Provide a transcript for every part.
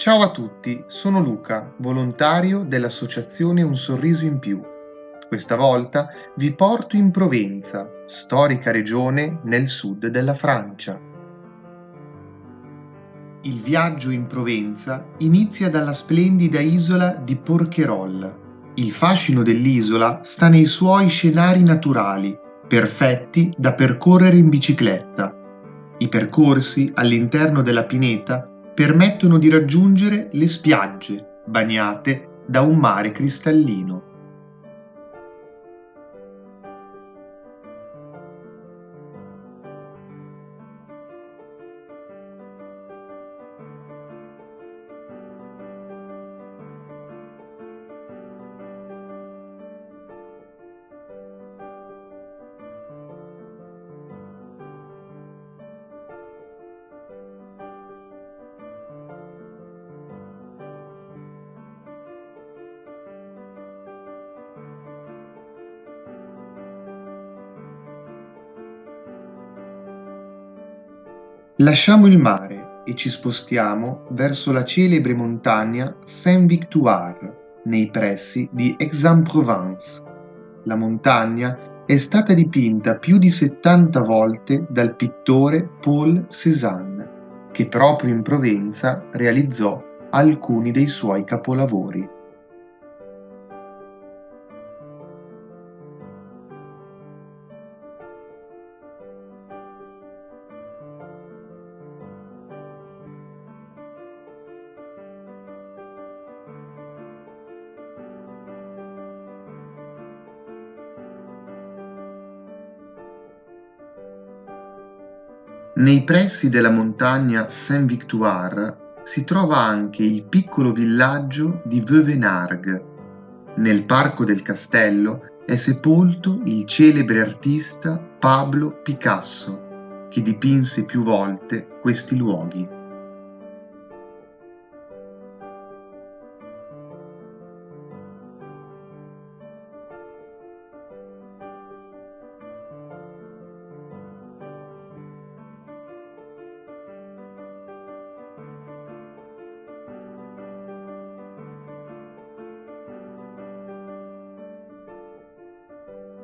Ciao a tutti, sono Luca, volontario dell'associazione Un Sorriso in Più. Questa volta vi porto in Provenza, storica regione nel sud della Francia. Il viaggio in Provenza inizia dalla splendida isola di Porquerolles. Il fascino dell'isola sta nei suoi scenari naturali, perfetti da percorrere in bicicletta. I percorsi all'interno della pineta permettono di raggiungere le spiagge, bagnate da un mare cristallino. Lasciamo il mare e ci spostiamo verso la celebre montagna Saint-Victoire, nei pressi di Aix-en-Provence. La montagna è stata dipinta più di 70 volte dal pittore Paul Cézanne, che proprio in Provenza realizzò alcuni dei suoi capolavori. Nei pressi della montagna Saint-Victoire si trova anche il piccolo villaggio di Veuvenargues. Nel parco del castello è sepolto il celebre artista Pablo Picasso, che dipinse più volte questi luoghi.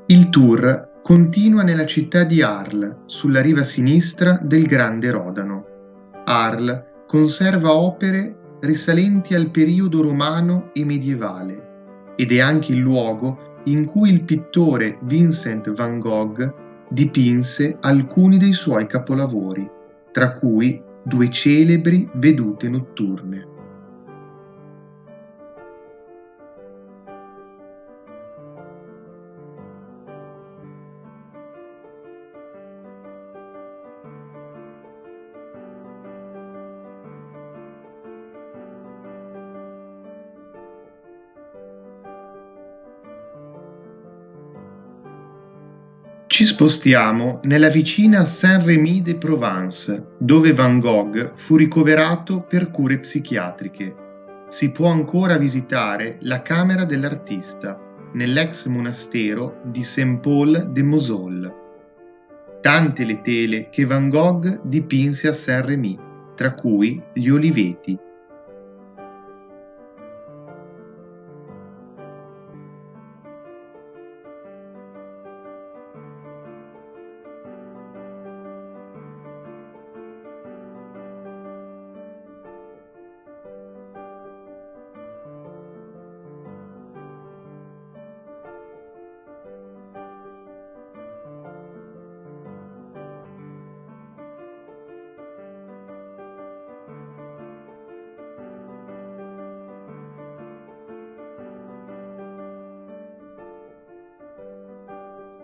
Il tour continua nella città di Arles, sulla riva sinistra del Grande Rodano. Arles conserva opere risalenti al periodo romano e medievale ed è anche il luogo in cui il pittore Vincent van Gogh dipinse alcuni dei suoi capolavori, tra cui due celebri vedute notturne. Ci spostiamo nella vicina Saint-Rémy-de-Provence, dove Van Gogh fu ricoverato per cure psichiatriche. Si può ancora visitare la camera dell'artista nell'ex monastero di Saint-Paul-de-Moselle. Tante le tele che Van Gogh dipinse a Saint-Rémy, tra cui gli oliveti.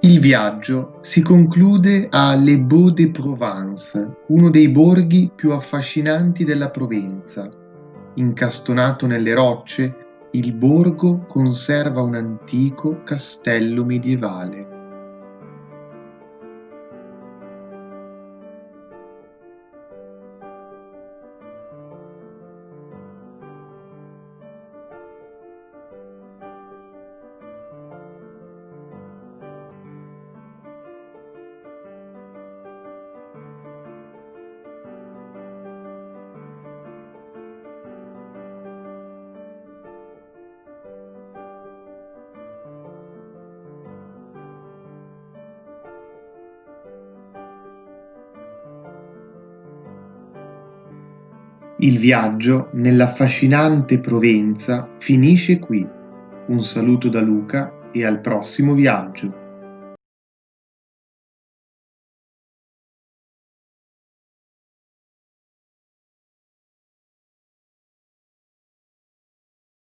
Il viaggio si conclude a Les Baux-de-Provence, uno dei borghi più affascinanti della Provenza. Incastonato nelle rocce, il borgo conserva un antico castello medievale. Il viaggio nell'affascinante Provenza finisce qui. Un saluto da Luca e al prossimo viaggio.